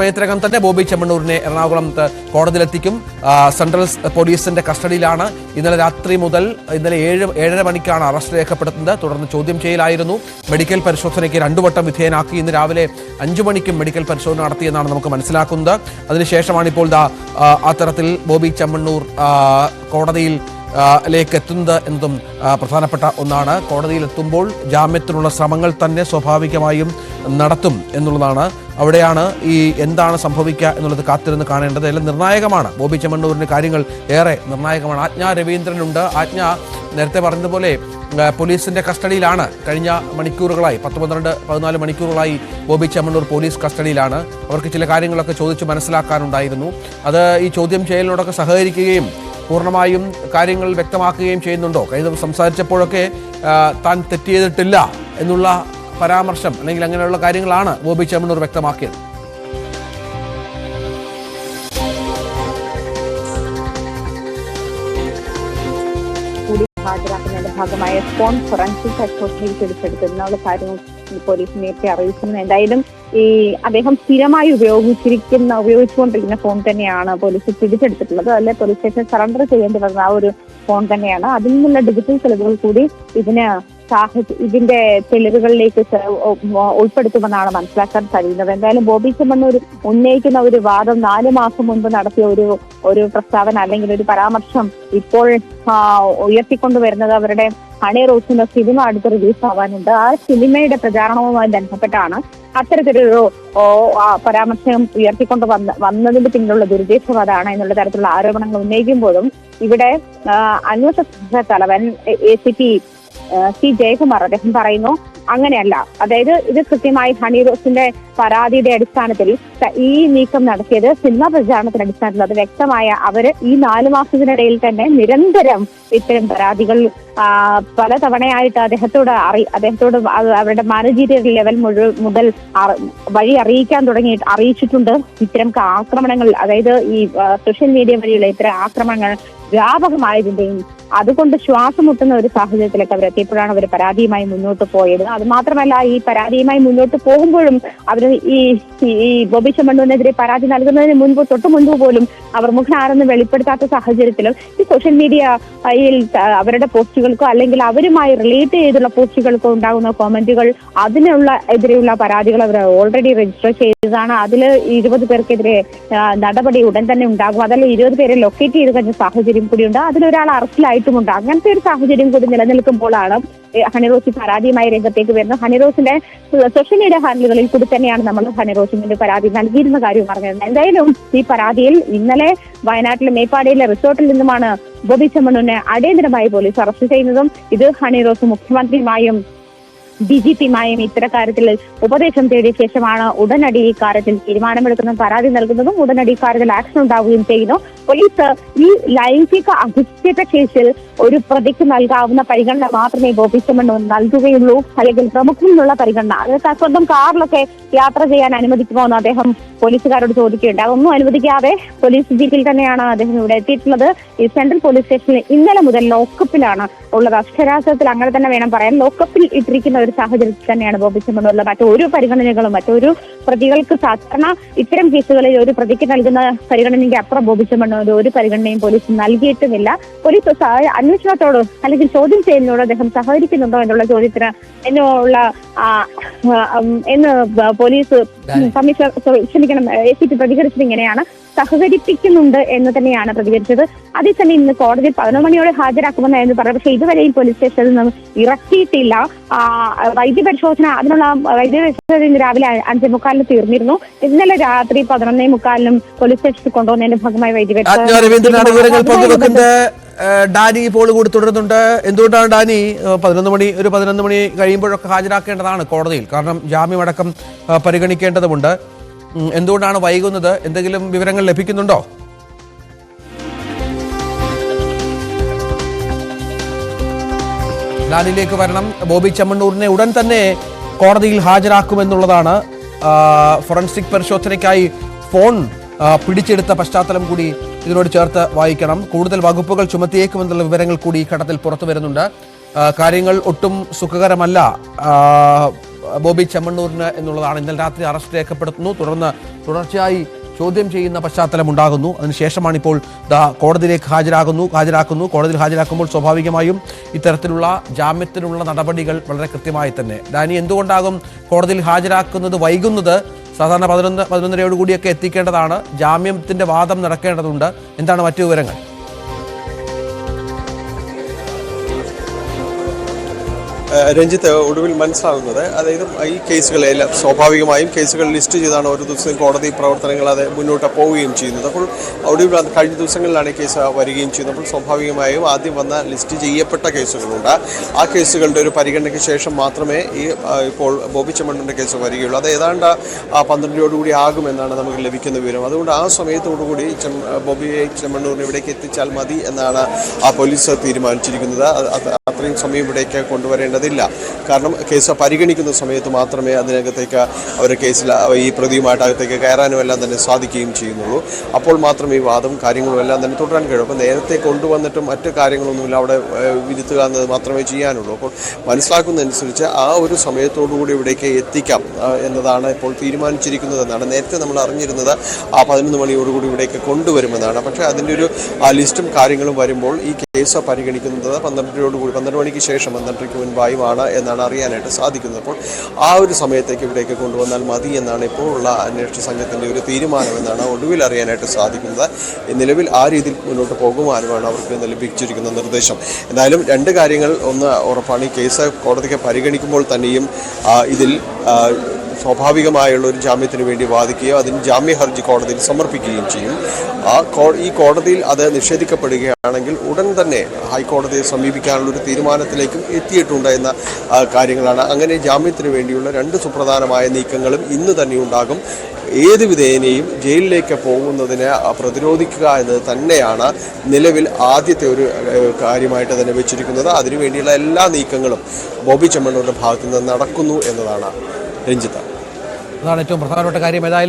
സമയത്തിനകം തന്നെ ബോബി ചെമ്മണ്ണൂരിനെ എറണാകുളം കോടതിയിലെത്തിക്കും. സെൻട്രൽ പോലീസിന്റെ കസ്റ്റഡിയിലാണ്. ഇന്നലെ രാത്രി മുതൽ ഇന്നലെ 7:30 മണിക്കാണ് അറസ്റ്റ് രേഖപ്പെടുത്തുന്നത്. തുടർന്ന് ചോദ്യം ചെയ്യലായിരുന്നു. മെഡിക്കൽ പരിശോധനയ്ക്ക് 2 വട്ടം വിധേയനാക്കി. ഇന്ന് രാവിലെ 5 മണിക്കും മെഡിക്കൽ പരിശോധന നടത്തിയെന്നാണ് നമുക്ക് മനസ്സിലാക്കുന്നത്. അതിനുശേഷമാണ് ഇപ്പോൾ അത്തരത്തിൽ ബോബി ചെമ്മണ്ണൂർ കോടതിയിൽ ലേക്ക് എത്തുന്നത് എന്നതും പ്രധാനപ്പെട്ട ഒന്നാണ്. കോടതിയിലെത്തുമ്പോൾ ജാമ്യത്തിനുള്ള ശ്രമങ്ങൾ തന്നെ സ്വാഭാവികമായും നടത്തും എന്നുള്ളതാണ്. അവിടെയാണ് ഈ എന്താണ് സംഭവിക്കുക എന്നുള്ളത് കാത്തിരുന്ന് കാണേണ്ടത്. എല്ലാം നിർണായകമാണ്. ബോബി ചെമ്മണ്ണൂരിൻ്റെ കാര്യങ്ങൾ ഏറെ നിർണായകമാണ്. ആജ്ഞ രവീന്ദ്രനുണ്ട്. ആജ്ഞ നേരത്തെ പറഞ്ഞതുപോലെ പോലീസിന്റെ കസ്റ്റഡിയിലാണ്. കഴിഞ്ഞ മണിക്കൂറുകളായി 14 മണിക്കൂറുകളായി ബോബി ചെമ്മണ്ണൂർ പോലീസ് കസ്റ്റഡിയിലാണ്. അവർക്ക് ചില കാര്യങ്ങളൊക്കെ ചോദിച്ച് മനസ്സിലാക്കാനുണ്ടായിരുന്നു. അത് ഈ ചോദ്യം ചെയ്യലിനോടൊക്കെ സഹകരിക്കുകയും പൂർണ്ണമായും കാര്യങ്ങൾ വ്യക്തമാക്കുകയും ചെയ്യുന്നുണ്ടോ? കഴിഞ്ഞ ദിവസം സംസാരിച്ചപ്പോഴൊക്കെ താൻ തെറ്റ് ചെയ്തിട്ടില്ല എന്നുള്ള പരാമർശം അല്ലെങ്കിൽ അങ്ങനെയുള്ള കാര്യങ്ങളാണ് ബോബി ചെമ്മണ്ണൂർ വ്യക്തമാക്കിയത്. ഹാജരാക്കുന്നതിന്റെ ഭാഗമായ സ്പോൺ ഫോറൻസിക് പരിശോധനയിൽ പിടിച്ചെടുത്തുള്ള കാര്യങ്ങൾ പോലീസ് നേരത്തെ അറിയിച്ചിരുന്നു. എന്തായാലും ഈ അദ്ദേഹം സ്ഥിരമായി ഉപയോഗിച്ചുകൊണ്ടിരിക്കുന്ന ഫോൺ തന്നെയാണ് പോലീസ് പിടിച്ചെടുത്തിട്ടുള്ളത്. അല്ലെ പോലീസ് സ്റ്റേഷൻ സറണ്ടർ ചെയ്യേണ്ടി വന്ന ആ ഒരു ഫോൺ തന്നെയാണ്. അതിൽ നിന്നുള്ള ഡിജിറ്റൽ തെളിവുകൾ കൂടി ഇതിന്റെ തെളിവുകളിലേക്ക് ഉൾപ്പെടുത്തുമെന്നാണ് മനസ്സിലാക്കാൻ കഴിയുന്നത്. എന്തായാലും ബോബി ചെമ്മണ്ണൂർ ഉന്നയിക്കുന്ന ഒരു വാദം 4 മാസം മുൻപ് നടത്തിയ ഒരു പ്രസ്താവന അല്ലെങ്കിൽ ഒരു പരാമർശം ഇപ്പോൾ ഉയർത്തിക്കൊണ്ടുവരുന്നത് അവരുടെ ഹണി റോസിന്റെ സിനിമ അടുത്ത് റിലീസ് ആവാനുണ്ട്. ആ സിനിമയുടെ പ്രചാരണവുമായി ബന്ധപ്പെട്ടാണ് അത്തരത്തിലൊരു പരാമർശം ഉയർത്തിക്കൊണ്ട് വന്നതിന്റെ പിന്നിലുള്ള ദുരുദ്ദേശം അതാണ് എന്നുള്ള തരത്തിലുള്ള ആരോപണങ്ങൾ ഉന്നയിക്കുമ്പോഴും ഇവിടെ അന്വേഷണ തലവൻ ACP C. ജയകുമാർ അദ്ദേഹം പറയുന്നു അങ്ങനെയല്ല. അതായത് ഇത് കൃത്യമായി ഹണി റോസിന്റെ പരാതിയുടെ അടിസ്ഥാനത്തിൽ ഈ നീക്കം നടത്തിയത് സിനിമ പ്രചാരണത്തിന്റെ അടിസ്ഥാനത്തിൽ അത് വ്യക്തമായ അവര് ഈ 4 മാസത്തിനിടയിൽ തന്നെ നിരന്തരം ഇത്തരം പരാതികൾ പലതവണയായിട്ട് അദ്ദേഹത്തോട് അവരുടെ മാനേജീരിയൽ ലെവൽ മുതൽ വഴി അറിയിച്ചിട്ടുണ്ട്. ഇത്തരം ആക്രമണങ്ങൾ, അതായത് ഈ സോഷ്യൽ മീഡിയ വഴിയുള്ള ഇത്തരം ആക്രമണങ്ങൾ വ്യാപകമായതിന്റെയും അതുകൊണ്ട് ശ്വാസം മുട്ടുന്ന ഒരു സാഹചര്യത്തിലേക്ക് അവരെത്തിയപ്പോഴാണ് അവർ പരാതിയുമായി മുന്നോട്ട് പോയത്. അത് മാത്രമല്ല, ഈ പരാതിയുമായി മുന്നോട്ട് പോകുമ്പോഴും അവർ ഈ ബോബി ചെമ്മണ്ണൂരിനെതിരെ പരാതി നൽകുന്നതിന് തൊട്ടു മുൻപ് പോലും അവർ മുഖ്യനാരെന്ന് വെളിപ്പെടുത്താത്ത സാഹചര്യത്തിലും ഈ സോഷ്യൽ മീഡിയയിൽ അവരുടെ പോസ്റ്റുകൾക്കോ അല്ലെങ്കിൽ അവരുമായി റിലേറ്റ് ചെയ്തുള്ള പോസ്റ്റുകൾക്കോ ഉണ്ടാകുന്ന കോമന്റുകൾ എതിരെയുള്ള പരാതികൾ അവർ ഓൾറെഡി രജിസ്റ്റർ ചെയ്തതാണ്. അതിൽ 20 പേർക്കെതിരെ നടപടി ഉടൻ തന്നെ ഉണ്ടാകും. അതല്ല 20 പേരെ ലൊക്കേറ്റ് ചെയ്ത് കഴിഞ്ഞ സാഹചര്യം കൂടിയുണ്ട്. അതിലൊരാൾ അറസ്റ്റിലായിട്ടുമുണ്ട്. അങ്ങനത്തെ ഒരു സാഹചര്യം കൂടി നിലനിൽക്കുമ്പോഴാണ് ഹണിറോസ് പരാതിയുമായി രംഗത്തേക്ക് വരുന്നത്. ഹണിറോസിന്റെ സോഷ്യൽ മീഡിയ ഹാൻഡിലുകളിൽ കൂടി തന്നെയാണ് നമ്മൾ ഹണിറോസിന്റെ പരാതി നൽകിയിരുന്ന കാര്യം പറഞ്ഞത്. എന്തായാലും ഈ പരാതിയിൽ ഇന്നലെ വയനാട്ടിലെ മേപ്പാടിയിലെ റിസോർട്ടിൽ നിന്നുമാണ് ബോബി ചെമ്മണ്ണൂരിനെ അടിയന്തരമായി പോലീസ് അറസ്റ്റ് ചെയ്യുന്നതും. ഇത് ഹണിറോസ് മുഖ്യമന്ത്രിയുമായും DGPയുമായും ഇത്തരക്കാര്യത്തിൽ ഉപദേശം തേടിയ ശേഷമാണ് ഉടനടി ഈ കാര്യത്തിൽ തീരുമാനമെടുക്കുന്നതും പരാതി നൽകുന്നതും ഉടനടി കാര്യത്തിൽ ആക്ഷൻ ഉണ്ടാവുകയും ചെയ്യുന്നു. പോലീസ് ഈ ലൈംഗിക അധിഷ്ഠിത കേസിൽ ഒരു പ്രതിക്ക് നൽകാവുന്ന പരിഗണന മാത്രമേ ബോബി ചെമ്മണ്ണൂർ നൽകുകയുള്ളൂ. അല്ലെങ്കിൽ പ്രമുഖനുള്ള പരിഗണന, അതായത് സ്വന്തം കാറിലൊക്കെ യാത്ര ചെയ്യാൻ അനുവദിക്കുമോ എന്ന് അദ്ദേഹം പോലീസുകാരോട് ചോദിക്കുകയുണ്ടായി. ഒന്നും അനുവദിക്കാതെ പോലീസ് ജീപ്പിൽ തന്നെയാണ് അദ്ദേഹം ഇവിടെ എത്തിയിട്ടുള്ളത്. ഈ സെൻട്രൽ പോലീസ് സ്റ്റേഷനിൽ ഇന്നലെ മുതൽ ലോക്കപ്പിലാണ് ഉള്ളത്. അക്ഷരാർത്ഥത്തിൽ അങ്ങനെ തന്നെ വേണം പറയാൻ. ലോക്കപ്പിൽ ഇട്ടിരിക്കുന്ന ഒരു സാഹചര്യത്തിൽ തന്നെയാണ് ബോബി ചെമ്മണ്ണൂരിലെ മറ്റൊരു പരിഗണനകളും മറ്റൊരു പ്രതികൾക്ക് സാധാരണ ഇത്തരം കേസുകളിൽ ഒരു പ്രതിക്ക് നൽകുന്ന പരിഗണനയ്ക്ക് അപ്പുറം ബോബി ചെമ്മണ്ണൂർ ഒരു പരിഗണനയും പോലീസ് നൽകിയിട്ടുമില്ല. പോലീസ് അന്വേഷണത്തോട് അല്ലെങ്കിൽ ചോദ്യം ചെയ്യുന്നതോട് അദ്ദേഹം സഹകരിക്കുന്നുണ്ടോ എന്നുള്ള ചോദ്യത്തിന് എന്ന് പോലീസ് ACP പ്രതികരിച്ചത് ഇങ്ങനെയാണ്: സഹകരിപ്പിക്കുന്നുണ്ട് എന്ന് തന്നെയാണ് പ്രതികരിച്ചത്. അതേസമയം ഇന്ന് കോടതിയിൽ 11 മണിയോടെ ഹാജരാക്കുമെന്നായിരുന്നു പറഞ്ഞത്. പക്ഷേ ഇതുവരെയും പോലീസ് സ്റ്റേഷനിൽ നിന്നും ഇറക്കിയിട്ടില്ല. അതിനുള്ള വൈദ്യപരിശോധന ഇന്ന് രാവിലെ 5:45 തീർന്നിരുന്നു. ഇന്നലെ രാത്രി 11:45 പോലീസ് സ്റ്റേഷനിൽ കൊണ്ടുവന്നതിന്റെ ഭാഗമായി ഡാനി ഇപ്പോൾ കൂടി തുടരുന്നുണ്ട്. എന്തുകൊണ്ടാണ് ഡാനി 11 മണി കഴിയുമ്പോഴൊക്കെ ഹാജരാക്കേണ്ടതാണ് കോടതിയിൽ? കാരണം ജാമ്യമടക്കം പരിഗണിക്കേണ്ടതുണ്ട്. എന്തുകൊണ്ടാണ് വൈകുന്നത്? എന്തെങ്കിലും വിവരങ്ങൾ ലഭിക്കുന്നുണ്ടോ? ഡാനിയിലേക്ക് വരണം. ബോബി ചെമ്മണ്ണൂരിനെ ഉടൻ തന്നെ കോടതിയിൽ ഹാജരാക്കുമെന്നുള്ളതാണ്. ഫോറൻസിക് പരിശോധനയ്ക്കായി ഫോൺ പിടിച്ചെടുത്ത പശ്ചാത്തലം കൂടി ഇതിനോട് ചേർത്ത് വായിക്കണം. കൂടുതൽ വകുപ്പുകൾ ചുമത്തിയേക്കുമെന്നുള്ള വിവരങ്ങൾ കൂടി ഈ ഘട്ടത്തിൽ പുറത്തു വരുന്നുണ്ട്. കാര്യങ്ങൾ ഒട്ടും സുഖകരമല്ല ബോബി ചെമ്മണ്ണൂരിന് എന്നുള്ളതാണ്. ഇന്നലെ രാത്രി അറസ്റ്റ് രേഖപ്പെടുത്തുന്നു. തുടർച്ചയായി ചോദ്യം ചെയ്യുന്ന പശ്ചാത്തലമുണ്ടാകുന്നു. അതിനുശേഷമാണ് ഇപ്പോൾ കോടതിയിലേക്ക് ഹാജരാക്കുന്നു. കോടതിയിൽ ഹാജരാക്കുമ്പോൾ സ്വാഭാവികമായും ഇത്തരത്തിലുള്ള ജാമ്യത്തിനുള്ള നടപടികൾ വളരെ കൃത്യമായി തന്നെ. ഡാനി, എന്തുകൊണ്ടാകും കോടതിയിൽ ഹാജരാക്കുന്നത് വൈകുന്നത്? സാധാരണ 11:30 എത്തിക്കേണ്ടതാണ്. ജാമ്യത്തിന്റെ വാദം നടക്കേണ്ടതുണ്ട്. എന്താണ് മറ്റു വിവരങ്ങൾ? രഞ്ജിത്ത്, ഒടുവിൽ മനസ്സിലാകുന്നത് അതായത് ഈ കേസുകളെല്ലാം സ്വാഭാവികമായും കേസുകൾ ലിസ്റ്റ് ചെയ്താണ് ഓരോ ദിവസവും കോടതി പ്രവർത്തനങ്ങൾ അത് മുന്നോട്ട് പോവുകയും ചെയ്യുന്നത്. അപ്പോൾ ഒടുവിൽ കഴിഞ്ഞ ദിവസങ്ങളിലാണ് ഈ കേസ് വരികയും ചെയ്യുന്നത്. അപ്പോൾ സ്വാഭാവികമായും ആദ്യം വന്ന ലിസ്റ്റ് ചെയ്യപ്പെട്ട കേസുകളുണ്ട്. ആ കേസുകളുടെ ഒരു പരിഗണനയ്ക്ക് ശേഷം മാത്രമേ ഇപ്പോൾ ബോബി ചെമ്മണ്ണൂരിൻ്റെ കേസ് വരികയുള്ളൂ. അത് ഏതാണ്ട് 12 ആകുമെന്നാണ് നമുക്ക് ലഭിക്കുന്ന വിവരം. അതുകൊണ്ട് ആ സമയത്തോടുകൂടി ബോബി ചെമ്മണ്ണൂരിനെ ഇവിടേക്ക് എത്തിച്ചാൽ മതി എന്നാണ് പോലീസ് തീരുമാനിച്ചിരിക്കുന്നത്. അത്രയും സമയം ഇവിടേക്ക് കൊണ്ടുവരേണ്ടതില്ല. കാരണം കേസ് പരിഗണിക്കുന്ന സമയത്ത് മാത്രമേ അതിനകത്തേക്ക് അവർ കേസിൽ ഈ പ്രതിയുമായിട്ട് അകത്തേക്ക് കയറാനും എല്ലാം തന്നെ സാധിക്കുകയും ചെയ്യുന്നുള്ളൂ. അപ്പോൾ മാത്രമേ ഈ വാദം കാര്യങ്ങളും എല്ലാം തന്നെ തുടരാൻ കഴിയും. അപ്പോൾ നേരത്തെ കൊണ്ടുവന്നിട്ടും മറ്റു കാര്യങ്ങളൊന്നുമില്ല, അവിടെ വിരുത്തുക എന്നത് മാത്രമേ ചെയ്യാനുള്ളൂ. അപ്പോൾ മനസ്സിലാക്കുന്നതനുസരിച്ച് ആ ഒരു സമയത്തോടുകൂടി ഇവിടേക്ക് എത്തിക്കാം എന്നതാണ് ഇപ്പോൾ തീരുമാനിച്ചിരിക്കുന്നതെന്നാണ്. നേരത്തെ നമ്മൾ അറിഞ്ഞിരുന്നത് 11 മണിയോടുകൂടി ഇവിടേക്ക് കൊണ്ടുവരുമെന്നാണ്. പക്ഷേ അതിൻ്റെ ഒരു ലിസ്റ്റും കാര്യങ്ങളും വരുമ്പോൾ ഈ കേസ് പരിഗണിക്കുന്നത് 12 മണിക്ക് ശേഷം 12:30 മുൻപായുമാണ് എന്നാണ് അറിയാനായിട്ട് സാധിക്കുന്നത്. അപ്പോൾ ആ ഒരു സമയത്തേക്ക് ഇവിടേക്ക് കൊണ്ടുവന്നാൽ മതി എന്നാണ് ഇപ്പോൾ ഉള്ള അന്വേഷണ സംഘത്തിൻ്റെ ഒരു തീരുമാനമെന്നാണ് ഒടുവിൽ അറിയാനായിട്ട് സാധിക്കുന്നത്. നിലവിൽ ആ രീതിയിൽ മുന്നോട്ട് പോകുവാനുമാണ് അവർക്ക് ലഭിച്ചിരിക്കുന്ന നിർദ്ദേശം. എന്തായാലും രണ്ട് കാര്യങ്ങൾ ഒന്ന് ഉറപ്പാണ്. ഈ കേസ് കോടതിക്ക് പരിഗണിക്കുമ്പോൾ തന്നെയും ഇതിൽ സ്വാഭാവികമായുള്ള ഒരു ജാമ്യത്തിന് വേണ്ടി വാദിക്കുകയോ അതിന് ജാമ്യ ഹർജി കോടതിയിൽ സമർപ്പിക്കുകയും ചെയ്യും. ഈ കോടതിയിൽ അത് നിഷേധിക്കപ്പെടുകയാണെങ്കിൽ ഉടൻ തന്നെ ഹൈക്കോടതിയെ സമീപിക്കാനുള്ളൊരു തീരുമാനത്തിലേക്കും എത്തിയിട്ടുണ്ട് എന്ന കാര്യങ്ങളാണ്. അങ്ങനെ ജാമ്യത്തിന് വേണ്ടിയുള്ള രണ്ട് സുപ്രധാനമായ നീക്കങ്ങളും ഇന്ന് തന്നെ ഉണ്ടാകും. ഏത് വിധേനയും ജയിലിലേക്ക് പോകുന്നതിനെ പ്രതിരോധിക്കുക എന്നത് തന്നെയാണ് നിലവിൽ ആദ്യത്തെ ഒരു കാര്യമായിട്ട് തന്നെ വെച്ചിരിക്കുന്നത്. അതിനുവേണ്ടിയുള്ള എല്ലാ നീക്കങ്ങളും ബോബി ചെമ്മണ്ണൂരിൻ്റെ ഭാഗത്തു നിന്ന് നടക്കുന്നു എന്നതാണ് രഞ്ജിത്ത്. അതാണ് ഏറ്റവും പ്രധാനപ്പെട്ട കാര്യം. ഏതായാലും